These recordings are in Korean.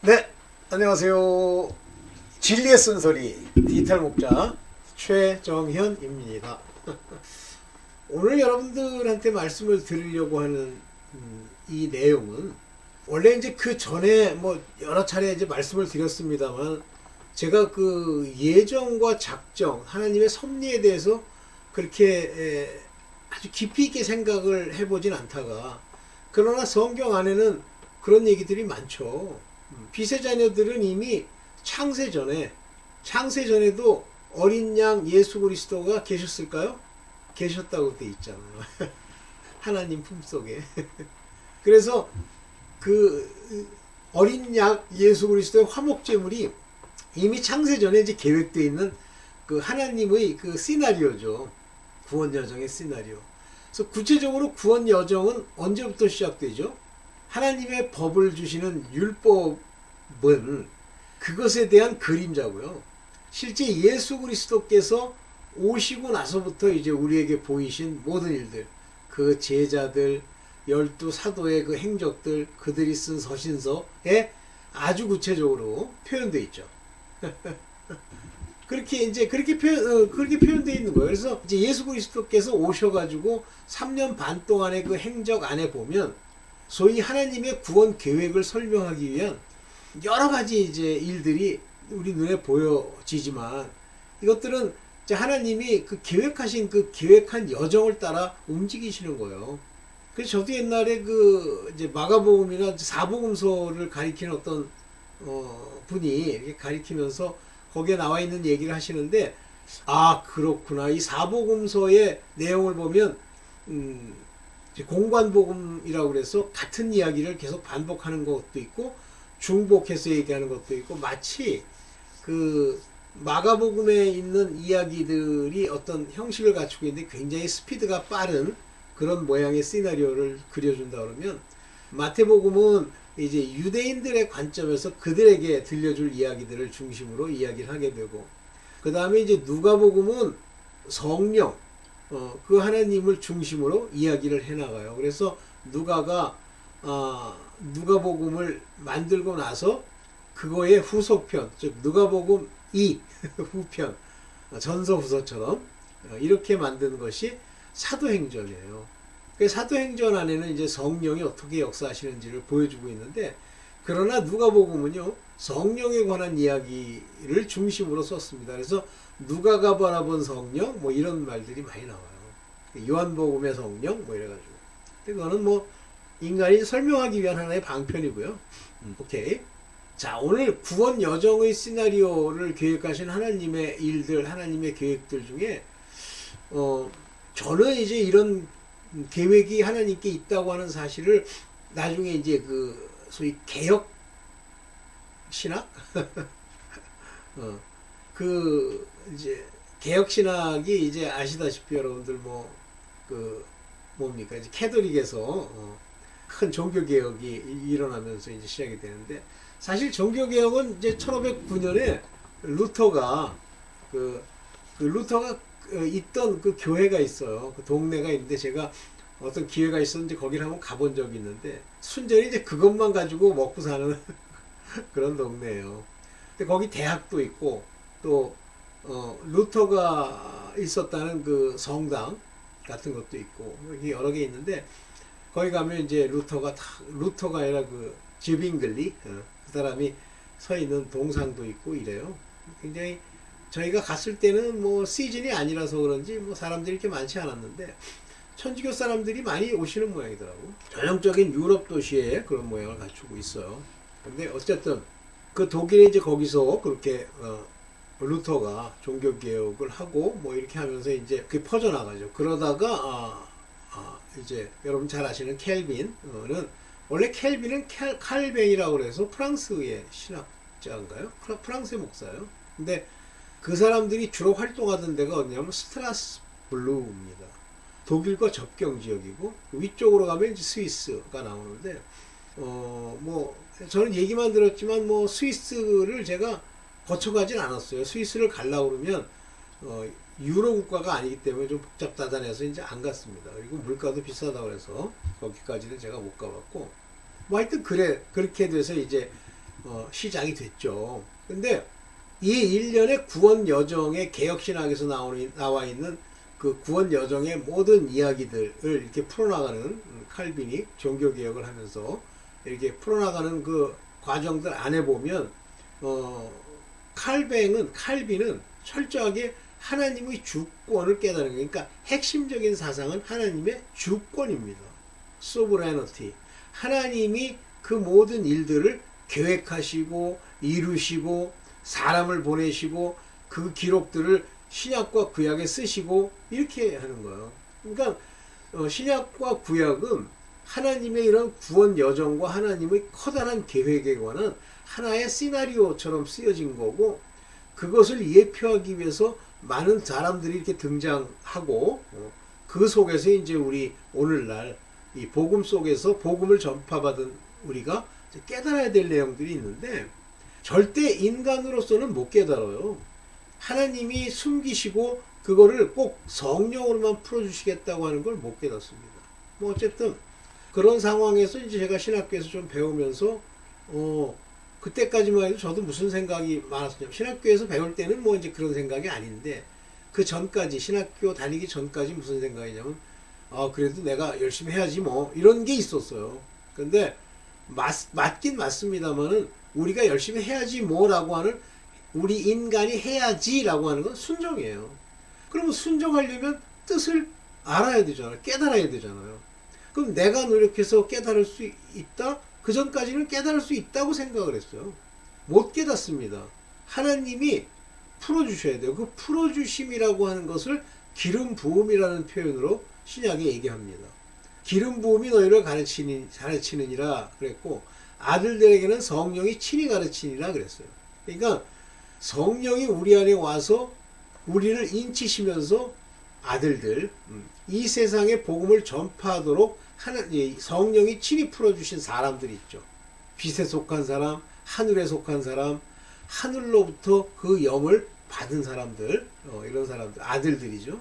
네, 안녕하세요. 진리의 쓴소리 디지털 목자 최정현입니다. 오늘 여러분들한테 말씀을 드리려고 하는 이 내용은 원래 이제 그 전에 뭐 여러 차례 이제 말씀을 드렸습니다만 제가 그 예정과 작정, 하나님의 섭리에 대해서 그렇게 아주 깊이 있게 생각을 해보진 않다가, 그러나 성경 안에는 그런 얘기들이 많죠. 빛의 자녀들은 이미 창세 전에도 어린 양 예수 그리스도가 계셨을까요? 계셨다고 돼 있잖아요. 하나님 품속에. 그래서 그 어린 양 예수 그리스도의 화목제물이 이미 창세 전에 이제 계획되어 있는 그 하나님의 그 시나리오죠. 구원 여정의 시나리오. 그래서 구체적으로 구원 여정은 언제부터 시작되죠? 하나님의 법을 주시는 율법은 그것에 대한 그림자고요. 실제 예수 그리스도께서 오시고 나서부터 이제 우리에게 보이신 모든 일들, 그 제자들, 12사도의 그 행적들, 그들이 쓴 서신서에 아주 구체적으로 표현되어 있죠. 그렇게 표현되어 있는 거예요. 그래서 이제 예수 그리스도께서 오셔가지고 3년 반 동안의 그 행적 안에 보면 소위 하나님의 구원 계획을 설명하기 위한 여러 가지 이제 일들이 우리 눈에 보여지지만, 이것들은 이제 하나님이 그 계획한 여정을 따라 움직이시는 거예요. 그래서 저도 옛날에 그 이제 마가복음이나 사복음서를 가리키는 어떤 분이 이렇게 가리키면서 거기에 나와 있는 얘기를 하시는데, 아 그렇구나, 이 사복음서의 내용을 보면 공관복음이라고 그래서 같은 이야기를 계속 반복하는 것도 있고 중복해서 얘기하는 것도 있고, 마치 그 마가복음에 있는 이야기들이 어떤 형식을 갖추고 있는데 굉장히 스피드가 빠른 그런 모양의 시나리오를 그려준다 그러면, 마태복음은 이제 유대인들의 관점에서 그들에게 들려줄 이야기들을 중심으로 이야기를 하게 되고, 그 다음에 이제 누가복음은 성령, 그 하나님을 중심으로 이야기를 해나가요. 그래서 누가복음을 만들고 나서 그거의 후속편, 즉 누가복음 2 후편, 전서 후서처럼 이렇게 만드는 것이 사도행전이에요. 그 사도행전 안에는 이제 성령이 어떻게 역사하시는지를 보여주고 있는데, 그러나 누가복음은요 성령에 관한 이야기를 중심으로 썼습니다. 그래서 누가가 바라본 성령 뭐 이런 말들이 많이 나와요. 요한복음의 성령 뭐 이래가지고. 그거는 뭐 인간이 설명하기 위한 하나의 방편이고요. 오케이. 자, 오늘 구원 여정의 시나리오를 계획하신 하나님의 일들, 하나님의 계획들 중에 저는 이제 이런 계획이 하나님께 있다고 하는 사실을 나중에 이제 그 소위 개혁 신학 그 이제 개혁 신학이 이제 아시다시피 여러분들 뭡니까 이제 캐톨릭에서 큰 종교 개혁이 일어나면서 이제 시작이 되는데, 사실 종교 개혁은 이제 1509년에 루터가 루터가 있던 그 교회가 있어요. 그 동네가 있는데 제가 어떤 기회가 있었는지 거기를 한번 가본 적이 있는데, 순전히 이제 그것만 가지고 먹고 사는 그런 동네예요. 근데 거기 대학도 있고 또 루터가 있었다는 그 성당 같은 것도 있고 여기 여러 개 있는데, 거기 가면 이제 루터가 아니라 그 즈빙글리 그 사람이 서 있는 동상도 있고 이래요. 굉장히 저희가 갔을 때는 뭐 시즌이 아니라서 그런지 뭐 사람들이 이렇게 많지 않았는데 천주교 사람들이 많이 오시는 모양이더라고. 전형적인 유럽 도시에 그런 모양을 갖추고 있어요. 근데 어쨌든 그 독일에 이제 거기서 그렇게 루터가 종교 개혁을 하고 뭐 이렇게 하면서 이제 그게 퍼져나가죠. 그러다가 이제 여러분 잘 아시는 켈빈은, 원래 켈빈은 칼뱅이라고 그래서 프랑스의 신학자인가요? 프랑스의 목사예요. 근데 그 사람들이 주로 활동하던 데가 어디냐면 스트라스부르입니다. 독일과 접경 지역이고 위쪽으로 가면 이제 스위스가 나오는데, 뭐 저는 얘기만 들었지만 뭐 스위스를 제가 거쳐가진 않았어요. 스위스를 가려고 그러면 유로 국가가 아니기 때문에 좀 복잡다단해서 이제 안 갔습니다. 그리고 물가도 비싸다고 해서 거기까지는 제가 못 가봤고, 뭐 하여튼 그렇게 돼서 이제 시작이 됐죠. 근데 이 일련의 구원 여정의 개혁신학에서 나와 있는 그 구원 여정의 모든 이야기들을 이렇게 풀어나가는 칼빈이 종교개혁을 하면서 이렇게 풀어나가는 그 과정들 안에 보면 칼빈은 철저하게 하나님의 주권을 깨달은 거예요. 그러니까 핵심적인 사상은 하나님의 주권입니다. sovereignty. 하나님이 그 모든 일들을 계획하시고 이루시고 사람을 보내시고 그 기록들을 신약과 구약에 쓰시고 이렇게 하는 거예요. 그러니까 신약과 구약은 하나님의 이런 구원 여정과 하나님의 커다란 계획에 관한 하나의 시나리오처럼 쓰여진 거고, 그것을 예표하기 위해서 많은 사람들이 이렇게 등장하고, 그 속에서 이제 우리 오늘날 이 복음 속에서 복음을 전파받은 우리가 깨달아야 될 내용들이 있는데, 절대 인간으로서는 못 깨달아요. 하나님이 숨기시고 그거를 꼭 성령으로만 풀어주시겠다고 하는 걸 못 깨닫습니다. 뭐 어쨌든 그런 상황에서 이제 제가 신학교에서 좀 배우면서 그때까지만 해도 저도 무슨 생각이 많았냐면, 신학교에서 배울 때는 뭐 이제 그런 생각이 아닌데, 그 전까지 신학교 다니기 전까지 무슨 생각이냐면, 그래도 내가 열심히 해야지 뭐 이런 게 있었어요. 근데 맞긴 맞습니다만은 우리가 열심히 해야지 뭐라고 하는, 우리 인간이 해야지라고 하는 건 순종이에요. 그러면 순종하려면 뜻을 알아야 되잖아요. 깨달아야 되잖아요. 그럼 내가 노력해서 깨달을 수 있다? 그 전까지는 깨달을 수 있다고 생각을 했어요. 못 깨닫습니다. 하나님이 풀어주셔야 돼요. 그 풀어주심이라고 하는 것을 기름 부음이라는 표현으로 신약에 얘기합니다. 기름 부음이 너희를 가르치느니라 그랬고, 아들들에게는 성령이 친히 가르치니라 그랬어요. 그러니까 성령이 우리 안에 와서 우리를 인치시면서 아들들, 이 세상에 복음을 전파하도록 성령이 친히 풀어주신 사람들이 있죠. 빛에 속한 사람, 하늘에 속한 사람, 하늘로부터 그 영을 받은 사람들, 이런 사람들, 아들들이죠.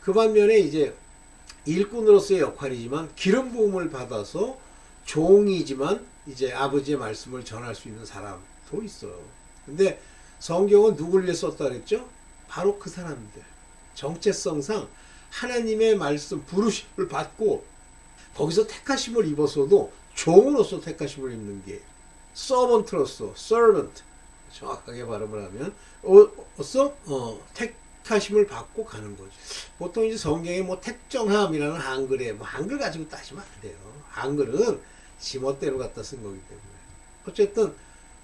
그 반면에 이제 일꾼으로서의 역할이지만 기름 부음을 받아서 종이지만 이제 아버지의 말씀을 전할 수 있는 사람도 있어요. 근데 성경은 누구를 위해 썼다 그랬죠? 바로 그 사람들. 정체성상 하나님의 말씀 부르심을 받고 거기서 택하심을 입었어도 종으로서 택하심을 입는 게 servant로서, servant 정확하게 발음을 하면 택하심을 받고 가는 거죠. 보통 이제 성경에 뭐 택정함이라는 한글에 뭐 한글 가지고 따지면 안 돼요. 한글은 지멋대로 갖다 쓴 거기 때문에. 어쨌든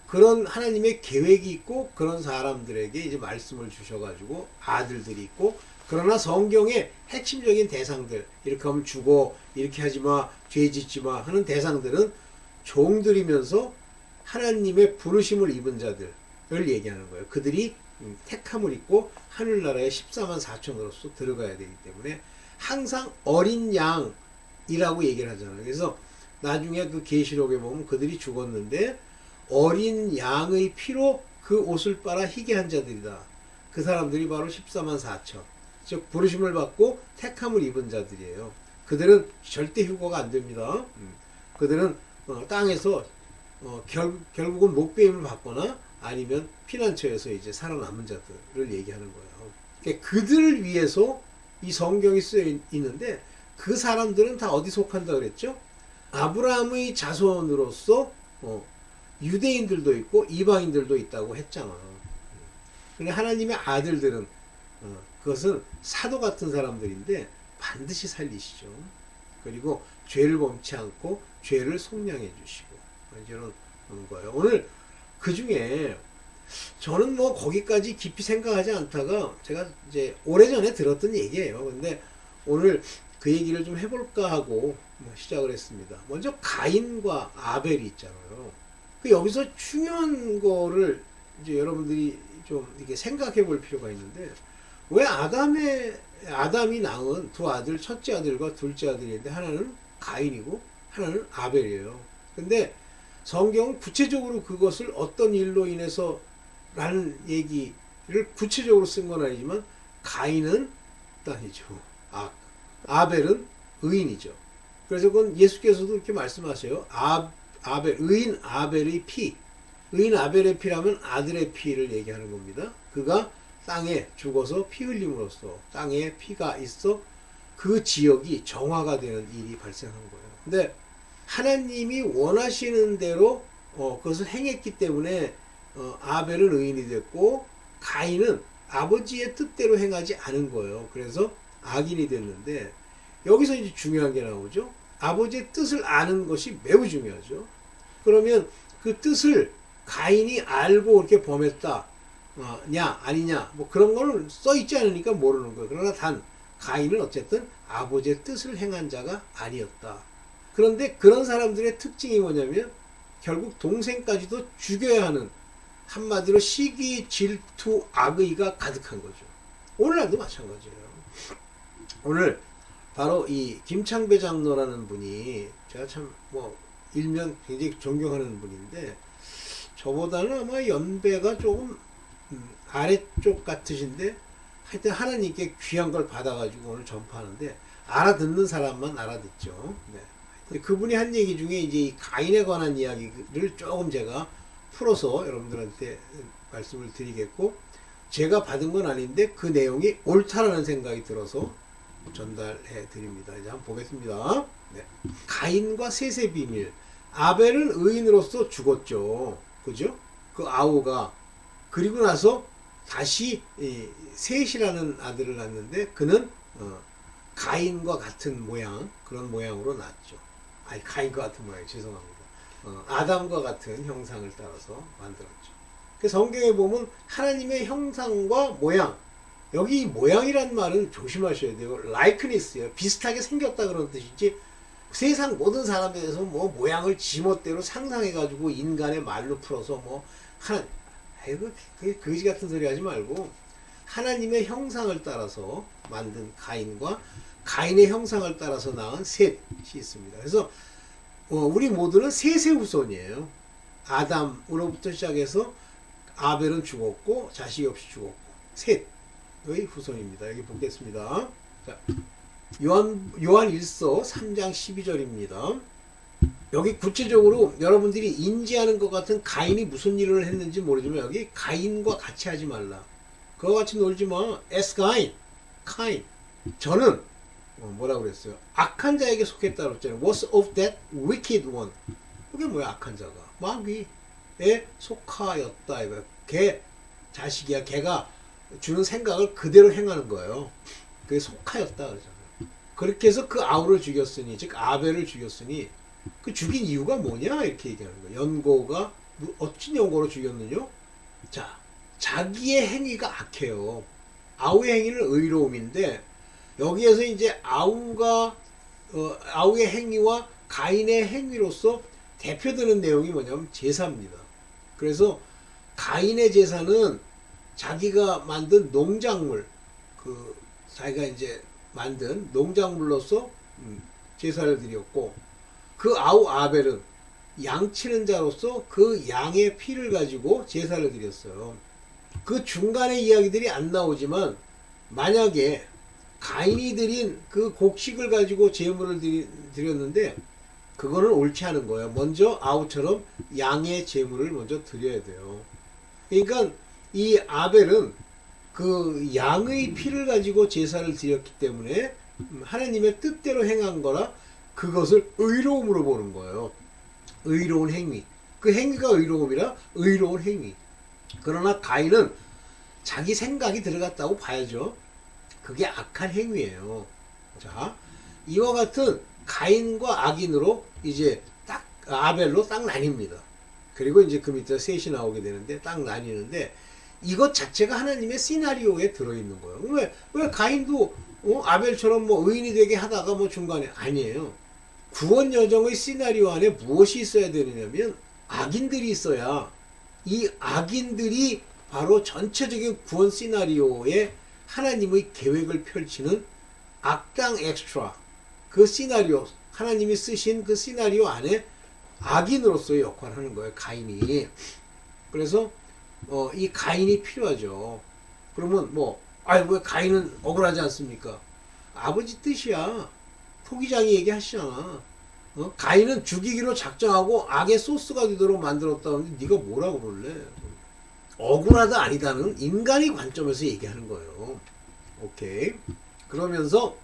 그런 하나님의 계획이 있고 그런 사람들에게 이제 말씀을 주셔가지고 아들들이 있고, 그러나 성경의 핵심적인 대상들, 이렇게 하면 죽어, 이렇게 하지 마, 죄 짓지 마 하는 대상들은 종들이면서 하나님의 부르심을 입은 자들을 얘기하는 거예요. 그들이 택함을 입고 하늘나라에 14만 4천으로서 들어가야 되기 때문에 항상 어린 양이라고 얘기를 하잖아요. 그래서 나중에 그 계시록에 보면 그들이 죽었는데 어린 양의 피로 그 옷을 빨아 희게 한 자들이다. 그 사람들이 바로 14만 4천. 즉 부르심을 받고 택함을 입은 자들이에요. 그들은 절대 휴거가 안 됩니다. 그들은 땅에서 결국은 목배임을 받거나 아니면 피난처에서 이제 살아남은 자들을 얘기하는 거예요. 그러니까 그들을 위해서 이 성경이 쓰여 있는데, 그 사람들은 다 어디 속한다 그랬죠? 아브라함의 자손으로서 유대인들도 있고 이방인들도 있다고 했잖아. 그러니까 하나님의 아들들은 그것은 사도 같은 사람들인데 반드시 살리시죠. 그리고 죄를 범치 않고 죄를 속량해 주시고 이런 거예요. 오늘 그 중에 저는 뭐 거기까지 깊이 생각하지 않다가 제가 이제 오래전에 들었던 얘기예요. 근데 오늘 그 얘기를 좀 해볼까 하고 시작을 했습니다. 먼저 가인과 아벨이 있잖아요. 그 여기서 중요한 거를 이제 여러분들이 좀 이렇게 생각해 볼 필요가 있는데, 왜 아담이 낳은 두 아들, 첫째 아들과 둘째 아들인데 하나는 가인이고 하나는 아벨이에요. 근데 성경은 구체적으로 그것을 어떤 일로 인해서 라는 얘기를 구체적으로 쓴 건 아니지만 가인은 땅이죠. 아벨은 의인이죠. 그래서 그건 예수께서도 이렇게 말씀하세요. 의인 아벨의 피. 의인 아벨의 피라면 아들의 피를 얘기하는 겁니다. 그가 땅에 죽어서 피 흘림으로써 땅에 피가 있어 그 지역이 정화가 되는 일이 발생한 거예요. 근데 하나님이 원하시는 대로 그것을 행했기 때문에 아벨은 의인이 됐고 가인은 아버지의 뜻대로 행하지 않은 거예요. 그래서 악인이 됐는데 여기서 이제 중요한 게 나오죠. 아버지의 뜻을 아는 것이 매우 중요하죠. 그러면 그 뜻을 가인이 알고 이렇게 범했다 냐 아니냐 뭐 그런 거는 써 있지 않으니까 모르는 거예요. 그러나 단 가인은 어쨌든 아버지의 뜻을 행한 자가 아니었다. 그런데 그런 사람들의 특징이 뭐냐면 결국 동생까지도 죽여야 하는, 한마디로 시기, 질투, 악의가 가득한 거죠. 오늘날도 마찬가지예요. 오늘 바로 이 김창배 장로라는 분이 제가 참 뭐 일면 굉장히 존경하는 분인데 저보다는 아마 연배가 조금 아래쪽 같으신데 하여튼 하나님께 귀한 걸 받아가지고 오늘 전파하는데 알아듣는 사람만 알아듣죠. 네. 그분이 한 얘기 중에 이제 이 가인에 관한 이야기를 조금 제가 풀어서 여러분들한테 말씀을 드리겠고, 제가 받은 건 아닌데 그 내용이 옳다라는 생각이 들어서 전달해 드립니다. 이제 한번 보겠습니다. 네. 가인과 셋의 비밀. 아벨은 의인으로서 죽었죠. 그죠? 그 아우가. 그리고 나서 다시 셋이라는 아들을 낳는데 그는 가인과 같은 모양, 그런 모양으로 낳았죠. 아니, 가인과 같은 모양, 죄송합니다. 아담과 같은 형상을 따라서 만들었죠. 그 성경에 보면 하나님의 형상과 모양, 여기 모양이란 말은 조심하셔야 돼요. likenes스예요. 비슷하게 생겼다 그런 뜻이지 세상 모든 사람에 대해서 뭐 모양을 지멋대로 상상해가지고 인간의 말로 풀어서 뭐 하나, 아이고 그 거지 같은 소리 하지 말고 하나님의 형상을 따라서 만든 가인과 가인의 형상을 따라서 낳은 셋이 있습니다. 그래서 우리 모두는 셋의 후손이에요. 아담으로부터 시작해서 아벨은 죽었고 자식이 없이 죽었고 셋의 후손입니다. 여기 보겠습니다. 자, 요한 1서 3장 12절입니다. 여기 구체적으로 여러분들이 인지하는 것 같은 가인이 무슨 일을 했는지 모르지만 여기 가인과 같이 하지 말라. 그와 같이 놀지 마. as 가인. 저는 뭐라고 그랬어요? 악한 자에게 속했다고 그랬잖아요. was of that wicked one. 그게 뭐야? 악한 자가 마귀에 속하였다. 이거 걔 자식이야. 걔가 주는 생각을 그대로 행하는 거예요. 그게 속하였다 그러잖아요. 그렇게 해서 그 아우를 죽였으니, 즉 아벨을 죽였으니 그 죽인 이유가 뭐냐 이렇게 얘기하는 거예요. 연고가 어찌 연고로 죽였느냐? 자, 자기의 행위가 악해요. 아우의 행위는 의로움인데 여기에서 이제 아우의 행위와 가인의 행위로서 대표되는 내용이 뭐냐면 제사입니다. 그래서 가인의 제사는 자기가 만든 농작물, 자기가 이제 만든 농작물로서 제사를 드렸고, 그 아우 아벨은 양치는 자로서 그 양의 피를 가지고 제사를 드렸어요. 그 중간의 이야기들이 안 나오지만 만약에 가인이 드린 그 곡식을 가지고 제물을 드렸는데 그거는 옳지 않은 거예요. 먼저 아우처럼 양의 제물을 먼저 드려야 돼요. 그러니까 이 아벨은 그 양의 피를 가지고 제사를 드렸기 때문에 하나님의 뜻대로 행한 거라 그것을 의로움으로 보는 거예요. 의로운 행위. 그 행위가 의로움이라 의로운 행위. 그러나 가인은 자기 생각이 들어갔다고 봐야죠. 그게 악한 행위예요. 자, 이와 같은 가인과 악인으로 이제 딱 아벨로 딱 나뉩니다. 그리고 이제 그 밑에 셋이 나오게 되는데 딱 나뉘는데 이것 자체가 하나님의 시나리오에 들어있는 거예요. 왜 가인도 아벨처럼 뭐 의인이 되게 하다가 뭐 중간에 아니에요. 구원 여정의 시나리오 안에 무엇이 있어야 되느냐면 악인들이 있어야 이 악인들이 바로 전체적인 구원 시나리오에 하나님의 계획을 펼치는 악당 엑스트라, 그 시나리오, 하나님이 쓰신 그 시나리오 안에 악인으로서의 역할을 하는 거예요. 가인이. 그래서 이 가인이 필요하죠. 그러면 왜 가인은 억울하지 않습니까? 아버지 뜻이야. 토기장이 얘기하시잖아. 가인은 죽이기로 작정하고 악의 소스가 되도록 만들었다는데 네가 뭐라고 그럴래? 억울하다 아니다는 인간의 관점에서 얘기하는 거예요. 오케이. 그러면서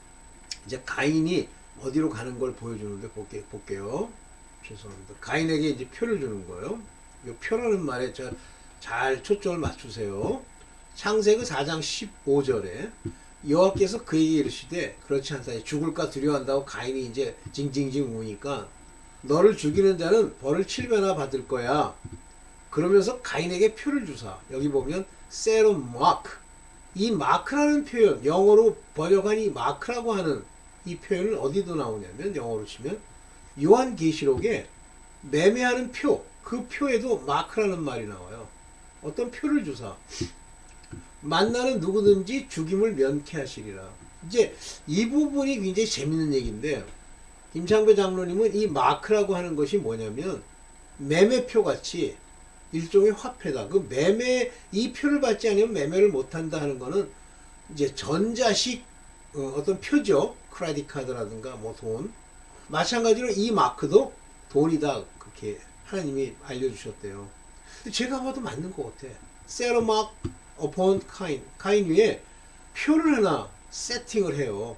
이제 가인이 어디로 가는 걸 보여주는데 볼게요. 죄송합니다. 가인에게 이제 표를 주는 거예요. 이 표라는 말에 잘 초점을 맞추세요. 창세기 4장 15절에 여호와께서 그에게 이르시되 그렇지 않다. 죽을까 두려워한다고 가인이 이제 징징징 우니까 너를 죽이는 자는 벌을 7배나 받을 거야. 그러면서 가인에게 표를 주사. 여기 보면 세로 마크. 이 마크라는 표현, 영어로 번역한 이 마크라고 하는 이 표현은 어디도 나오냐면 영어로 치면 요한계시록에 매매하는 표, 그 표에도 마크라는 말이 나와요. 어떤 표를 주사. 만나는 누구든지 죽임을 면케하시리라. 이제 이 부분이 굉장히 재밌는 얘기인데 김창배 장로님은 이 마크라고 하는 것이 뭐냐면 매매표 같이 일종의 화폐다. 그 매매 이 표를 받지 않으면 매매를 못한다 하는 거는 이제 전자식 어떤 표죠. 크레딧 카드라든가 뭐 돈. 마찬가지로 이 마크도 돈이다. 그렇게 하나님이 알려주셨대요. 근데 제가 봐도 맞는 것 같아. 세러 마크 upon 카인. 카인 위에 표를 하나 세팅을 해요.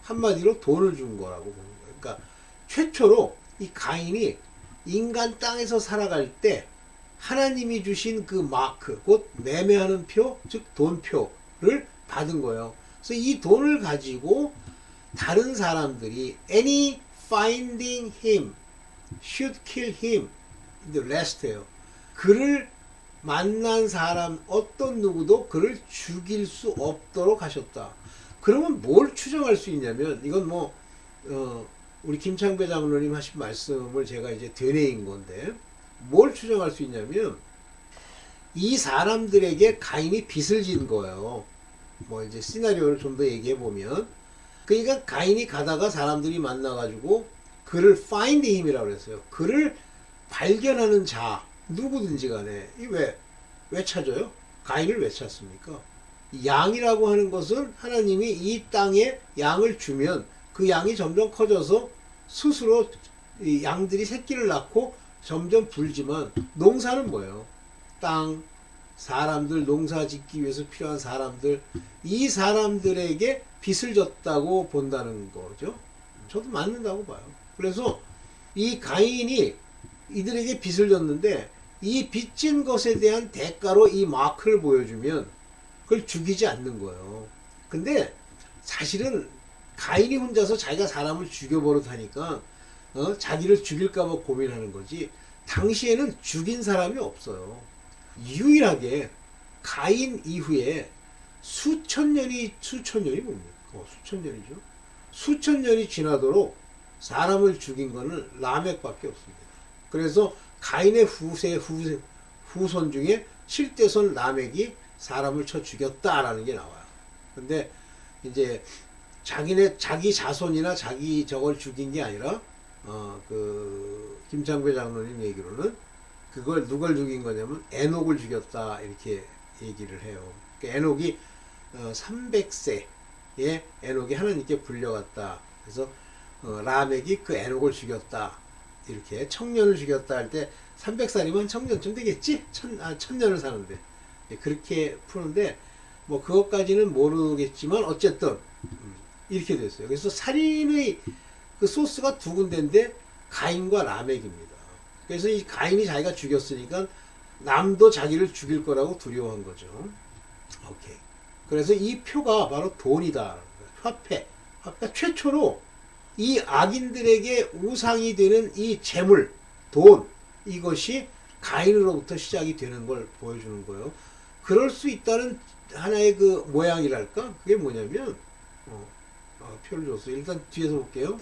한마디로 돈을 준 거라고 보는 거예요. 그러니까 최초로 이 가인이 인간 땅에서 살아갈 때 하나님이 주신 그 마크, 곧 매매하는 표, 즉 돈표를 받은 거예요. 그래서 이 돈을 가지고 다른 사람들이 any finding him should kill him the rest예요. 그를 만난 사람 어떤 누구도 그를 죽일 수 없도록 하셨다. 그러면 뭘 추정할 수 있냐면 이건 뭐 우리 김창배 장로님 하신 말씀을 제가 이제 되뇌인 건데 뭘 추정할 수 있냐면 이 사람들에게 가인이 빚을 진 거예요. 뭐 이제 시나리오를 좀 더 얘기해 보면 그러니까 가인이 가다가 사람들이 만나가지고 그를 find him이라고 그랬어요. 그를 발견하는 자 누구든지 간에 왜 찾아요? 가인을 왜 찾습니까? 양이라고 하는 것은 하나님이 이 땅에 양을 주면 그 양이 점점 커져서 스스로 이 양들이 새끼를 낳고 점점 불지만 농사는 뭐예요? 땅, 사람들, 농사 짓기 위해서 필요한 사람들, 이 사람들에게 빚을 졌다고 본다는 거죠. 저도 맞는다고 봐요. 그래서 이 가인이 이들에게 빚을 졌는데 이 빚진 것에 대한 대가로 이 마크를 보여주면 그걸 죽이지 않는 거예요. 근데 사실은 가인이 혼자서 자기가 사람을 죽여버릇하니까 자기를 죽일까봐 고민하는 거지 당시에는 죽인 사람이 없어요. 유일하게 가인 이후에 수천 년이 뭡니까? 수천 년이죠. 수천 년이 지나도록 사람을 죽인 거는 라멕밖에 없습니다. 그래서 가인의 후손 중에 7대손 라멕이 사람을 쳐 죽였다라는 게 나와요. 근데 이제 자기 자손이나 자기 저걸 죽인 게 아니라 그 김창배 장로님 얘기로는 그걸 누굴 죽인 거냐면 에녹을 죽였다 이렇게 얘기를 해요. 그러니까 에녹이 300세에 에녹이 하나님께 불려갔다. 그래서 라멕이 그 에녹을 죽였다. 이렇게 청년을 죽였다 할 때 300살이면 청년쯤 되겠지? 천년을 사는데 그렇게 푸는데 뭐 그것까지는 모르겠지만 어쨌든 이렇게 됐어요. 그래서 살인의 그 소스가 두 군데인데 가인과 라멕입니다. 그래서 이 가인이 자기가 죽였으니까 남도 자기를 죽일 거라고 두려워한 거죠. 오케이. 그래서 이 표가 바로 돈이다. 화폐. 화폐 최초로 이 악인들에게 우상이 되는 이 재물, 돈, 이것이 가인으로부터 시작이 되는 걸 보여주는 거예요. 그럴 수 있다는 하나의 그 모양이랄까? 그게 뭐냐면, 표를 줬어요. 일단 뒤에서 볼게요.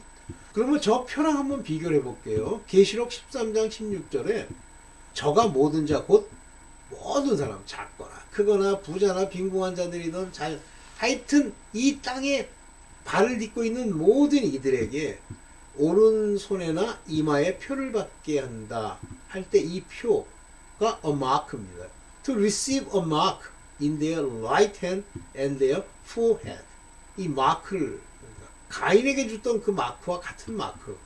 그러면 저 표랑 한번 비교를 해볼게요. 계시록 13장 16절에 저가 모든 자, 곧 모든 사람, 작거나 크거나 부자나 빈궁한 자들이든 하여튼 이 땅에 발을 딛고 있는 모든 이들에게 오른손에나 이마에 표를 받게 한다 할 때 이 표가 a mark입니다. To receive a mark in their right hand and their forehead. 이 마크를 가인에게 줬던 그 마크와 같은 마크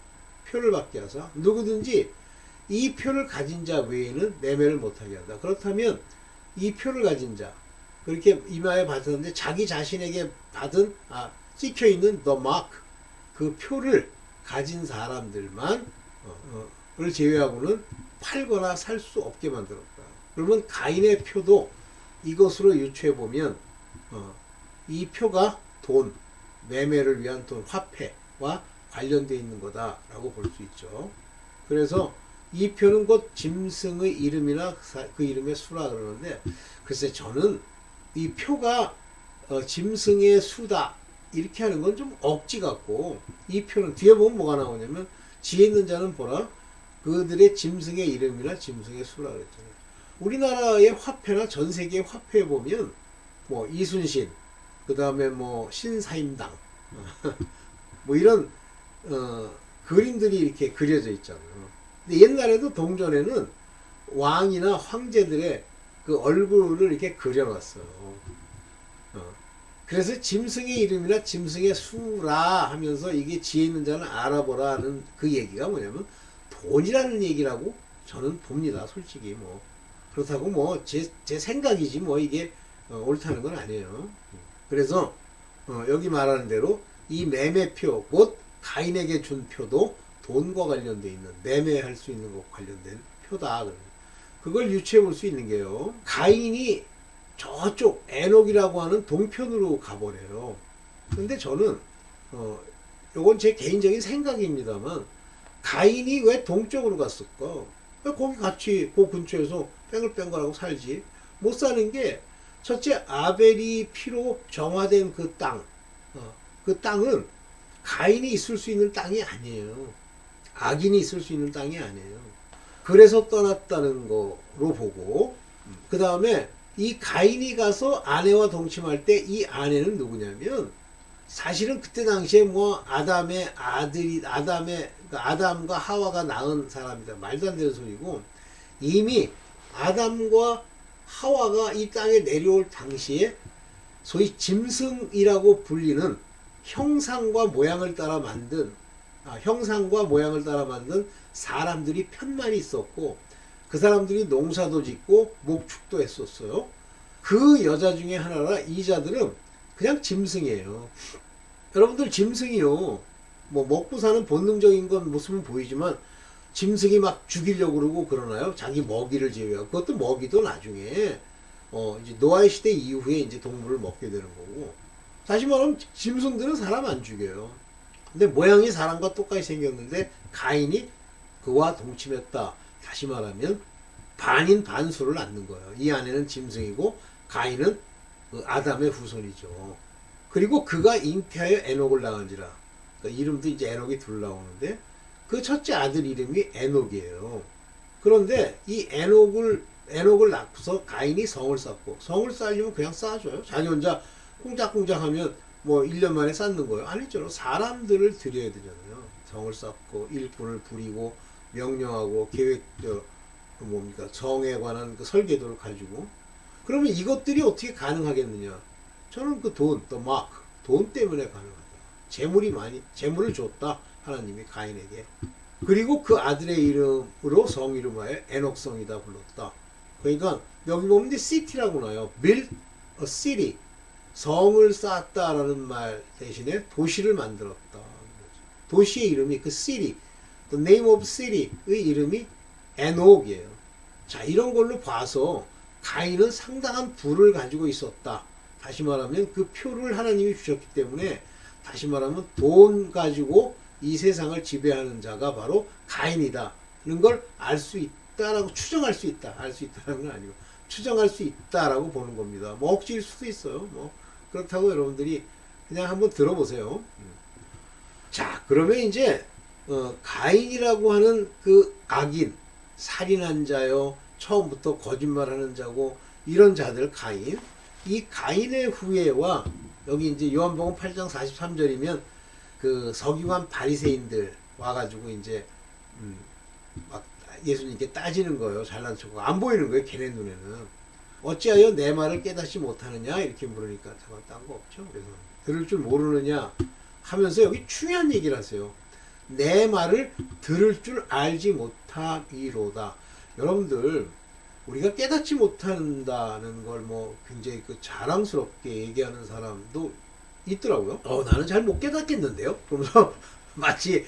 표를 받게 하사 누구든지 이 표를 가진 자 외에는 매매를 못하게 한다. 그렇다면 이 표를 가진 자, 그렇게 이마에 받았는데 자기 자신에게 받은 찍혀 있는 the mark, 그 표를 가진 사람들만 을 제외하고는 팔거나 살 수 없게 만들었다. 그러면 가인의 표도 이것으로 유추해 보면 이 표가 돈, 매매를 위한 돈, 화폐와 관련되어 있는 거다라고 볼 수 있죠. 그래서 이 표는 곧 짐승의 이름이나 그 이름의 수라 그러는데, 글쎄 저는 이 표가 짐승의 수다 이렇게 하는 건 좀 억지 같고, 이 표는 뒤에 보면 뭐가 나오냐면 지혜 있는 자는 보라 그들의 짐승의 이름이나 짐승의 수라 그랬잖아요. 우리나라의 화폐나 전 세계의 화폐에 보면 뭐 이순신, 그 다음에 뭐 신사임당 뭐 이런 그림들이 이렇게 그려져 있잖아요. 근데 옛날에도 동전에는 왕이나 황제들의 그 얼굴을 이렇게 그려놨어요. 그래서 짐승의 이름이나 짐승의 수라 하면서 이게 지혜 있는 자는 알아보라 하는 그 얘기가 뭐냐면 돈이라는 얘기라고 저는 봅니다. 솔직히 뭐 그렇다고 뭐 제 생각이지 뭐 이게 옳다는 건 아니에요. 그래서 여기 말하는 대로 이 매매표, 곧 가인에게 준 표도 돈과 관련돼 있는, 매매할 수 있는 것과 관련된 표다. 그걸 유추해 볼 수 있는 게요, 가인이 저쪽 에녹이라고 하는 동편으로 가버려요. 근데 저는 요건 제 개인적인 생각입니다만, 가인이 왜 동쪽으로 갔을까? 왜 거기 같이 그 근처에서 뺑글뺑글하고 살지? 못 사는 게, 첫째 아벨이 피로 정화된 그 땅, 그 땅은 가인이 있을 수 있는 땅이 아니에요. 악인이 있을 수 있는 땅이 아니에요. 그래서 떠났다는 거로 보고, 그 다음에 이 가인이 가서 아내와 동침할 때 이 아내는 누구냐면, 사실은 그때 당시에 뭐 아담의 아들이, 아담과 하와가 낳은 사람이다. 말도 안 되는 소리고, 이미 아담과 하와가 이 땅에 내려올 당시에 소위 짐승이라고 불리는 형상과 모양을 따라 만든 사람들이 편만이 있었고, 그 사람들이 농사도 짓고 목축도 했었어요. 그 여자 중에 하나라 이 자들은 그냥 짐승이에요. 여러분들 짐승이요, 뭐 먹고 사는 본능적인 건 모습은 보이지만 짐승이 막 죽이려고 그러고 그러나요? 자기 먹이를 제외하고. 그것도 먹이도 나중에 이제 노아의 시대 이후에 이제 동물을 먹게 되는 거고, 다시 말하면 짐승들은 사람 안 죽여요. 근데 모양이 사람과 똑같이 생겼는데 가인이 그와 동침했다. 다시 말하면 반인 반수를 낳는 거예요. 이 아내는 짐승이고 가인은 그 아담의 후손이죠. 그리고 그가 잉태하여 에녹을 낳은지라. 그러니까 이름도 이제 에녹이 둘 나오는데, 그 첫째 아들 이름이 에녹이에요. 그런데 이 에녹을 낳고서 가인이 성을 쌓고, 성을 쌓으려면 그냥 쌓아줘요. 자기 혼자 꽁짝꽁짝 하면 뭐 1년 만에 쌓는 거예요? 아니죠. 사람들을 들여야 되잖아요. 성을 쌓고 일꾼을 부리고 명령하고 성에 관한 그 설계도를 가지고. 그러면 이것들이 어떻게 가능하겠느냐? 저는 그 돈 때문에 가능하다. 재물을 줬다. 하나님이 가인에게. 그리고 그 아들의 이름으로 성 이름하여 에녹성이다 불렀다. 그러니까 여기 보면 이제 city라고 나와요. build a city. 성을 쌓았다라는 말 대신에 도시를 만들었다. 도시의 이름이 그 city, the name of city의 이름이 에녹이에요. 자, 이런 걸로 봐서 가인은 상당한 부를 가지고 있었다. 다시 말하면 그 표를 하나님이 주셨기 때문에, 다시 말하면 돈 가지고 이 세상을 지배하는 자가 바로 가인이다는 걸 알 수 있다라고 추정할 수 있다. 알 수 있다는 건 아니고 추정할 수 있다라고 보는 겁니다. 뭐 억지일 수도 있어요. 뭐 그렇다고 여러분들이 그냥 한번 들어보세요. 자, 그러면 이제 가인이라고 하는 그 악인, 살인한 자요, 처음부터 거짓말하는 자고 이런 자들 가인, 이 가인의 후예와 여기 이제 요한복음 8장 43절이면 그 서기관 바리새인들 와가지고 이제 막 예수님께 따지는 거예요. 잘난 척하고 안 보이는 거예요. 걔네 눈에는. 어찌하여 내 말을 깨닫지 못하느냐 이렇게 물으니까 딴 거 없죠. 그래서 들을 줄 모르느냐 하면서 여기 중요한 얘기를 하세요. 내 말을 들을 줄 알지 못함이로다. 여러분들 우리가 깨닫지 못한다는 걸 뭐 굉장히 그 자랑스럽게 얘기하는 사람도 있더라고요. 나는 잘 못 깨닫겠는데요. 그러면서 마치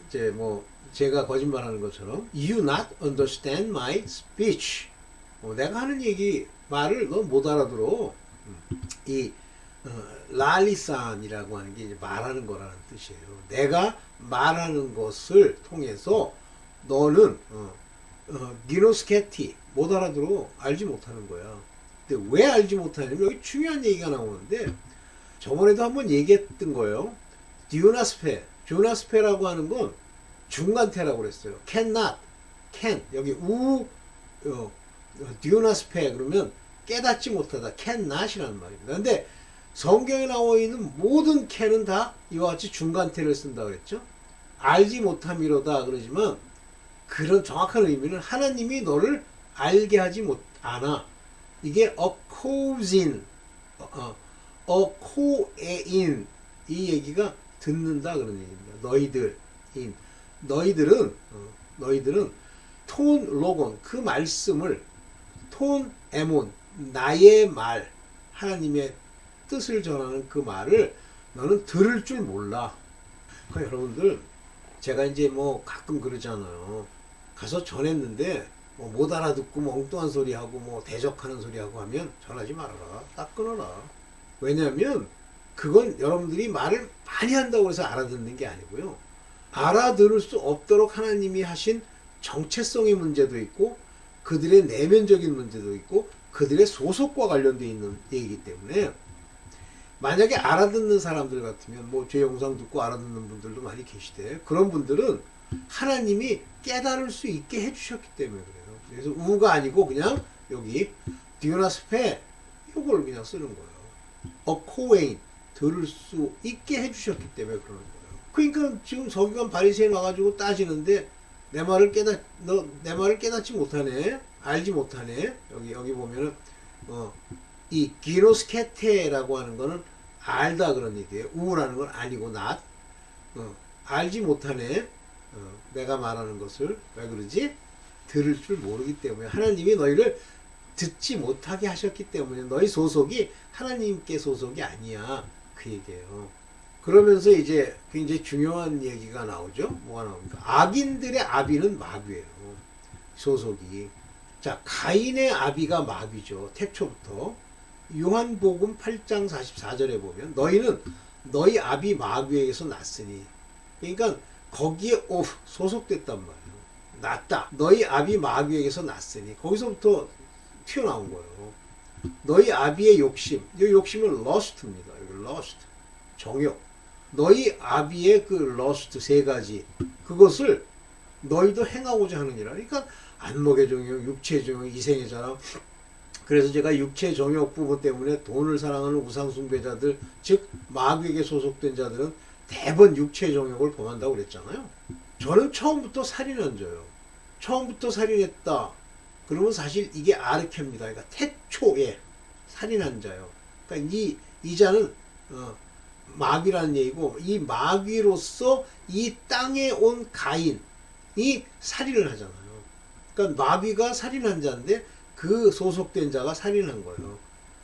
이제 뭐 제가 거짓말하는 것처럼 You not understand my speech. 내가 하는 얘기 말을 너 못 알아들어. 이 랄리산이라고 하는 게 이제 말하는 거라는 뜻이에요. 내가 말하는 것을 통해서 너는 니노스케티 못 알아들어. 알지 못하는 거야. 근데 왜 알지 못하냐면 여기 중요한 얘기가 나오는데 저번에도 한번 얘기했던 거예요. 디오나스페라고 하는 건 중간태라고 그랬어요. cannot, can 여기 디오나스페 그러면 깨닫지 못하다 cannot이라는 말입니다. 근데 성경에 나와 있는 모든 can은 다 이와 같이 중간태를 쓴다 그랬죠. 알지 못함이로다 그러지만 그런 정확한 의미는 하나님이 너를 알게 하지 않아. 이게 opposing, 어코에인 이 얘기가 듣는다 그런 얘기입니다. 너희들은 톤 로곤 그 말씀을 톤 에몬 나의 말 하나님의 뜻을 전하는 그 말을 너는 들을 줄 몰라. 그러니까 여러분들 제가 이제 뭐 가끔 그러잖아요. 가서 전했는데 뭐 못 알아듣고 뭐 엉뚱한 소리 하고 뭐 대적하는 소리 하고 하면 전하지 말아라. 딱 끊어라. 왜냐하면 그건 여러분들이 말을 많이 한다고 해서 알아듣는 게 아니고요. 알아들을 수 없도록 하나님이 하신 정체성의 문제도 있고 그들의 내면적인 문제도 있고 그들의 소속과 관련되어 있는 얘기이기 때문에 만약에 알아듣는 사람들 같으면 뭐 제 영상 듣고 알아듣는 분들도 많이 계시대. 그런 분들은 하나님이 깨달을 수 있게 해주셨기 때문에 그래요. 그래서 우가 아니고 그냥 여기 디오나스페 이걸 그냥 쓰는 거예요. 어코웨인 들을 수 있게 해주셨기 때문에 그러는 거예요. 그러니까 지금 서기관 바리새인 와가지고 따지는데 내 말을 깨닫지 못하네, 알지 못하네. 여기 보면은 이 기노스케테라고 하는 거는 알다 그런 얘기예요. 우라는 건 아니고 not. 알지 못하네. 내가 말하는 것을 왜 그러지? 들을 줄 모르기 때문에 하나님이 너희를 듣지 못하게 하셨기 때문에 너희 소속이 하나님께 소속이 아니야. 그 얘기예요. 그러면서 이제 굉장히 중요한 얘기가 나오죠. 뭐가 나옵니까? 악인들의 아비는 마귀예요. 소속이. 자, 가인의 아비가 마귀죠. 태초부터. 요한복음 8장 44절에 보면 너희는 너희 아비 마귀에게서 났으니. 그러니까 거기에 소속됐단 말이에요. 났다. 너희 아비 마귀에게서 났으니. 거기서부터 튀어나온 거예요. 너희 아비의 욕심. 이 욕심은 lust입니다. 여기 lust. 정욕. 너희 아비의 그 lust 세 가지. 그것을 너희도 행하고자 하느니라. 그러니까 안목의 정욕, 육체의 정욕, 이생의 자랑. 그래서 제가 육체 정욕 부분 때문에 돈을 사랑하는 우상 숭배자들, 즉 마귀에게 소속된 자들은 대부분 육체 정욕을 범한다고 그랬잖아요. 저는 처음부터 살인한 자요. 처음부터 살인했다. 그러면 사실 이게 아르케입니다. 그러니까 태초에 살인한 자요. 그러니까 이 자는 마귀라는 얘기고 이 마귀로서 이 땅에 온 가인이 살인을 하잖아요. 그러니까 마귀가 살인한 자인데 그 소속된 자가 살인한 거예요.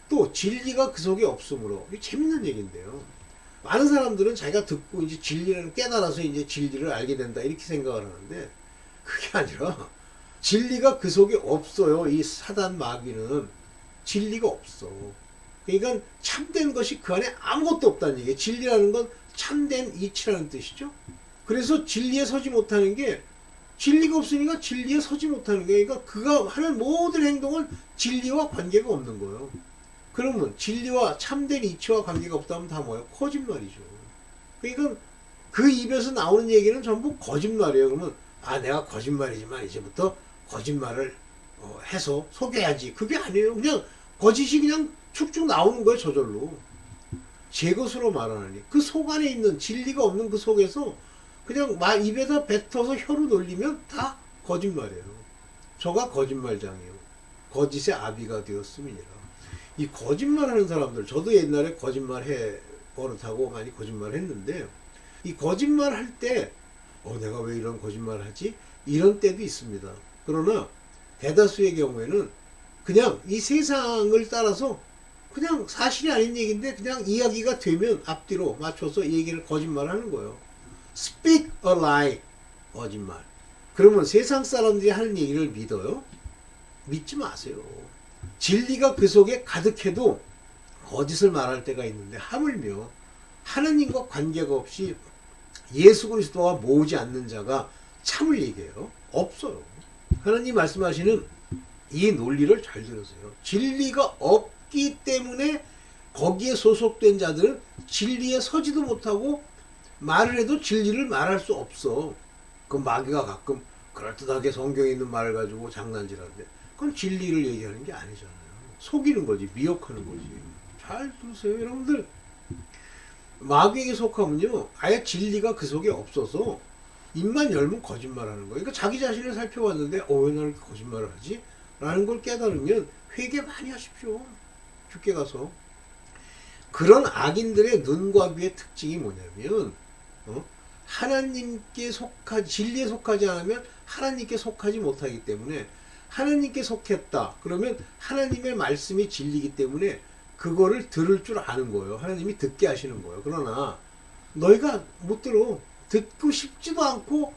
또 진리가 그 속에 없으므로 이게 재밌는 얘기인데요. 많은 사람들은 자기가 듣고 이제 진리를 깨달아서 이제 진리를 알게 된다 이렇게 생각을 하는데 그게 아니라 진리가 그 속에 없어요. 이 사단 마귀는 진리가 없어. 그러니까 참된 것이 그 안에 아무것도 없다는 얘기예요. 진리라는 건 참된 이치라는 뜻이죠. 그래서 진리에 서지 못하는 게 진리가 없으니까 진리에 서지 못하는 거예요. 그러니까 그가 하는 모든 행동은 진리와 관계가 없는 거예요. 그러면 진리와 참된 이치와 관계가 없다면 다 뭐예요? 거짓말이죠. 그러니까 그 입에서 나오는 얘기는 전부 거짓말이에요. 그러면 내가 거짓말이지만 이제부터 거짓말을 해서 속여야지. 그게 아니에요. 그냥 거짓이 그냥 축축 나오는 거예요. 저절로. 제 것으로 말하느니 그 속 안에 있는 진리가 없는 그 속에서 그냥 입에다 뱉어서 혀로 놀리면 다 거짓말이에요. 저가 거짓말장이에요. 거짓의 아비가 되었음이니라. 이 거짓말하는 사람들, 저도 옛날에 거짓말 버릇하고 많이 거짓말 했는데 이 거짓말 할 때, 내가 왜 이런 거짓말을 하지? 이런 때도 있습니다. 그러나 대다수의 경우에는 그냥 이 세상을 따라서 그냥 사실이 아닌 얘기인데 그냥 이야기가 되면 앞뒤로 맞춰서 얘기를 거짓말을 하는 거예요. Speak a lie. 거짓말. 그러면 세상 사람들이 하는 얘기를 믿어요? 믿지 마세요. 진리가 그 속에 가득해도 거짓을 말할 때가 있는데 하물며 하나님과 관계가 없이 예수 그리스도와 모으지 않는 자가 참을 얘기해요? 없어요. 하나님 말씀하시는 이 논리를 잘 들으세요. 진리가 없기 때문에 거기에 소속된 자들은 진리에 서지도 못하고 말을 해도 진리를 말할 수 없어. 그 마귀가 가끔 그럴듯하게 성경에 있는 말을 가지고 장난질하는데 그건 진리를 얘기하는 게 아니잖아요. 속이는 거지, 미혹하는 거지. 잘 들으세요, 여러분들. 마귀에게 속하면요, 아예 진리가 그 속에 없어서 입만 열면 거짓말하는 거예요. 그러니까 자기 자신을 살펴봤는데, 왜 나는 이렇게 거짓말을 하지? 라는 걸 깨달으면 회개 많이 하십시오. 죽게 가서. 그런 악인들의 눈과 귀의 특징이 뭐냐면, 하나님께 진리에 속하지 않으면 하나님께 속하지 못하기 때문에 하나님께 속했다. 그러면 하나님의 말씀이 진리이기 때문에 그거를 들을 줄 아는 거예요. 하나님이 듣게 하시는 거예요. 그러나 너희가 못 들어. 듣고 싶지도 않고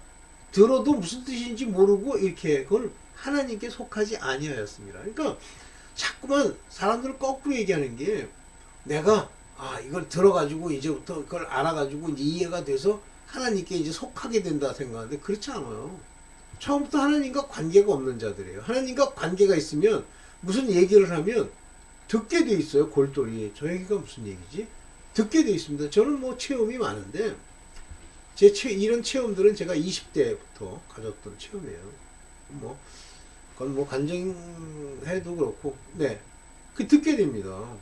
들어도 무슨 뜻인지 모르고 이렇게 그건 하나님께 속하지 아니하였습니다. 그러니까 자꾸만 사람들을 거꾸로 얘기하는 게 내가 이걸 들어가지고 이제부터 그걸 알아가지고 이제 이해가 돼서 하나님께 이제 속하게 된다 생각하는데 그렇지 않아요. 처음부터 하나님과 관계가 없는 자들이에요. 하나님과 관계가 있으면 무슨 얘기를 하면 듣게 돼 있어요. 골똘히. 저 얘기가 무슨 얘기지? 듣게 돼 있습니다. 저는 뭐 체험이 많은데 이런 체험들은 제가 20대부터 가졌던 체험이에요. 그건 뭐 간증해도 그렇고, 네. 그 듣게 됩니다.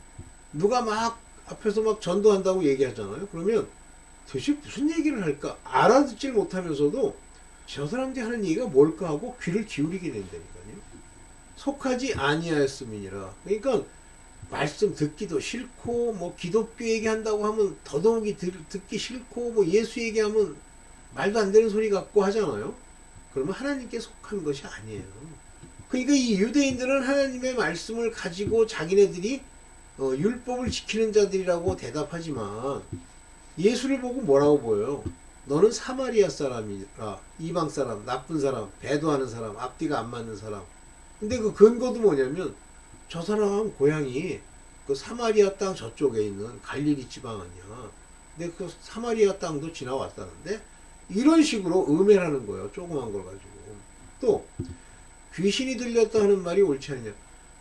누가 막 앞에서 막 전도한다고 얘기하잖아요. 그러면 도대체 무슨 얘기를 할까? 알아듣질 못하면서도 저 사람들이 하는 얘기가 뭘까 하고 귀를 기울이게 된다니까요. 속하지 아니하였음이니라. 그러니까 말씀 듣기도 싫고 뭐 기독교 얘기한다고 하면 더더욱이 듣기 싫고 뭐 예수 얘기하면 말도 안 되는 소리 같고 하잖아요. 그러면 하나님께 속한 것이 아니에요. 그러니까 이 유대인들은 하나님의 말씀을 가지고 자기네들이 율법을 지키는 자들이라고 대답하지만 예수를 보고 뭐라고 보여요? 너는 사마리아 사람이라, 이방 사람, 나쁜 사람, 배도하는 사람, 앞뒤가 안 맞는 사람. 근데 그 근거도 뭐냐면 저 사람 고향이 그 사마리아 땅 저쪽에 있는 갈릴리 지방 아니야. 근데 그 사마리아 땅도 지나왔다는데 이런 식으로 음해라는 거예요. 조그만 걸 가지고. 또 귀신이 들렸다 하는 말이 옳지 않냐.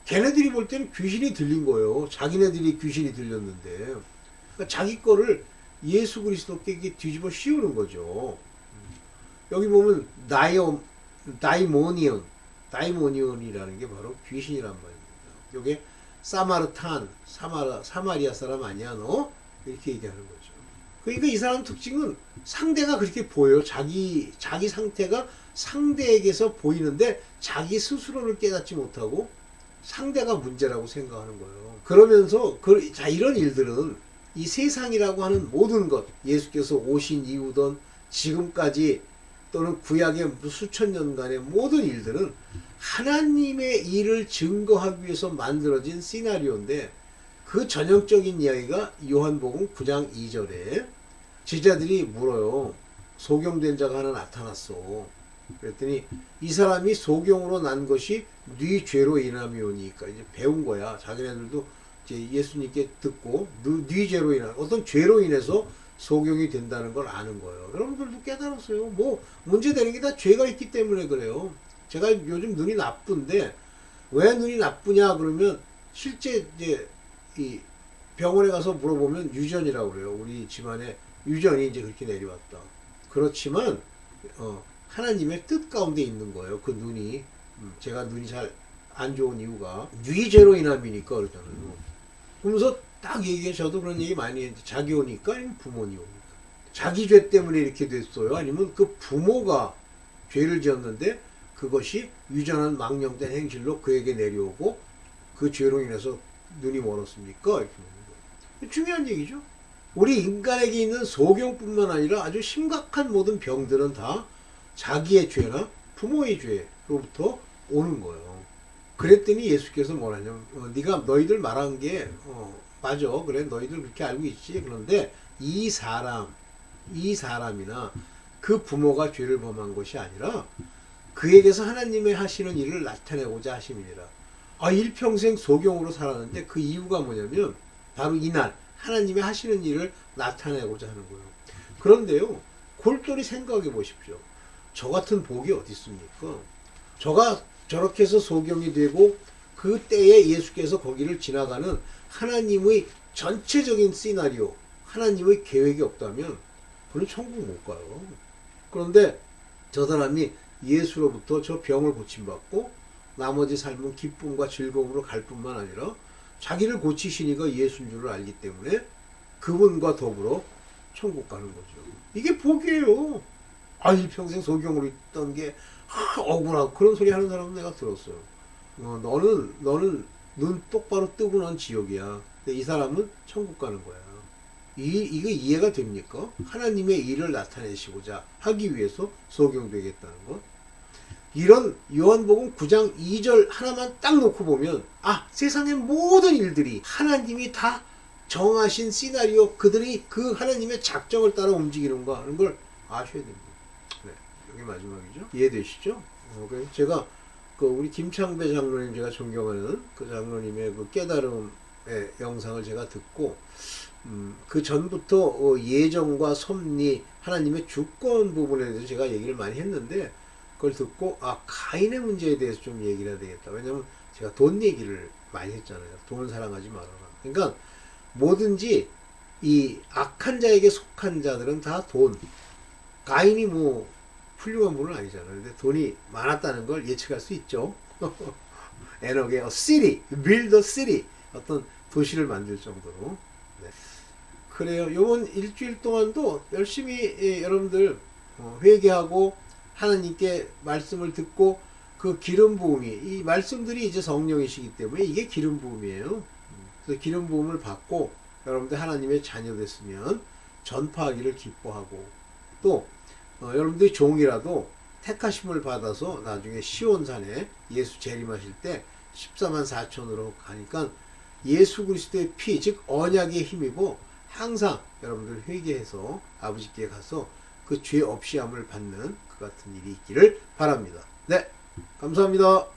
걔네들이 볼 때는 귀신이 들린 거예요. 자기네들이 귀신이 들렸는데. 그러니까 자기 거를 예수 그리스도께 뒤집어 씌우는 거죠. 여기 보면 다이모니온이라는 게 바로 귀신이란 말입니다. 요게 사마리아 사람 아니야 너? 이렇게 얘기하는 거죠. 그러니까 이 사람 특징은 상대가 그렇게 보여요. 자기 상태가 상대에게서 보이는데 자기 스스로를 깨닫지 못하고 상대가 문제라고 생각하는 거예요. 그러면서 이런 일들은 이 세상이라고 하는 모든 것, 예수께서 오신 이후든 지금까지 또는 구약의 수천 년간의 모든 일들은 하나님의 일을 증거하기 위해서 만들어진 시나리오인데 그 전형적인 이야기가 요한복음 9장 2절에 제자들이 물어요. 소경된 자가 하나 나타났어. 그랬더니 이 사람이 소경으로 난 것이 네 죄로 인함이오니까 이제 배운 거야. 자기네들도 이제 예수님께 듣고 네 죄로 인한 어떤 죄로 인해서 소경이 된다는 걸 아는 거예요. 여러분들도 깨달았어요. 뭐 문제되는 게 다 죄가 있기 때문에 그래요. 제가 요즘 눈이 나쁜데 왜 눈이 나쁘냐 그러면 실제 이제 이 병원에 가서 물어보면 유전이라고 그래요. 우리 집안에 유전이 이제 그렇게 내려왔다. 그렇지만 하나님의 뜻 가운데 있는 거예요. 그 눈이 제가 눈이 잘 안 좋은 이유가 뉘죄로 인함이니까 그러잖아요. 그러면서 딱 얘기해. 저도 그런 얘기 많이 했는데 자기 오니까 아니면 부모님 오니까 자기 죄 때문에 이렇게 됐어요? 아니면 그 부모가 죄를 지었는데 그것이 유전한 망령된 행실로 그에게 내려오고 그 죄로 인해서 눈이 멀었습니까? 이렇게 묻는 거예요. 중요한 얘기죠. 우리 인간에게 있는 소경뿐만 아니라 아주 심각한 모든 병들은 다 자기의 죄나 부모의 죄로부터 오는 거예요. 그랬더니 예수께서 뭐라냐면 네가 너희들 말한 게 맞아. 그래 너희들 그렇게 알고 있지. 그런데 이 사람이나 그 부모가 죄를 범한 것이 아니라 그에게서 하나님의 하시는 일을 나타내고자 하심이니라. 일평생 소경으로 살았는데 그 이유가 뭐냐면 바로 이날 하나님의 하시는 일을 나타내고자 하는 거예요. 그런데요, 골똘히 생각해 보십시오. 저 같은 복이 어디 있습니까? 저가 저렇게 해서 소경이 되고 그 때에 예수께서 거기를 지나가는 하나님의 전체적인 시나리오, 하나님의 계획이 없다면 그는 천국 못 가요. 그런데 저 사람이 예수로부터 저 병을 고침받고 나머지 삶은 기쁨과 즐거움으로 갈 뿐만 아니라 자기를 고치시니까 예수인 줄을 알기 때문에 그분과 더불어 천국 가는 거죠. 이게 복이에요. 일평생 소경으로 있던 게 억울하고 그런 소리 하는 사람은 내가 들었어요. 너는 눈 똑바로 뜨고 난 지옥이야. 근데 이 사람은 천국 가는 거야. 이거 이해가 됩니까? 하나님의 일을 나타내시고자 하기 위해서 소경되겠다는 것. 이런 요한복음 9장 2절 하나만 딱 놓고 보면 세상의 모든 일들이 하나님이 다 정하신 시나리오, 그들이 그 하나님의 작정을 따라 움직이는가 하는 걸 아셔야 됩니다. 네, 여기 마지막이죠. 이해되시죠? 그래서 제가 우리 김창배 장로님, 제가 존경하는 그 장로님의 그 깨달음의 영상을 제가 듣고 그 전부터 예정과 섭리, 하나님의 주권 부분에 대해서 제가 얘기를 많이 했는데 그걸 듣고 가인의 문제에 대해서 좀 얘기를 해야 되겠다. 왜냐면 제가 돈 얘기를 많이 했잖아요. 돈을 사랑하지 말아라. 그러니까 뭐든지 이 악한 자에게 속한 자들은 다 돈. 가인이 뭐 훌륭한 분은 아니잖아요. 근데 돈이 많았다는 걸 예측할 수 있죠. 에녹의 a city, build a city, 어떤 도시를 만들 정도로. 네. 그래요. 요번 일주일 동안도 열심히 여러분들 회개하고 하나님께 말씀을 듣고 그 기름 부음이, 이 말씀들이 이제 성령이시기 때문에 이게 기름 부음이에요. 그래서 기름 부음을 받고 여러분들 하나님의 자녀 됐으면 전파하기를 기뻐하고 또 여러분들이 종이라도 택하심을 받아서 나중에 시온산에 예수 재림하실 때 14만 4천으로 가니까 예수 그리스도의 피, 즉 언약에 힘입어 항상 여러분들 회개해서 아버지께 가서 그 죄 없이함을 받는 그 같은 일이 있기를 바랍니다. 네, 감사합니다.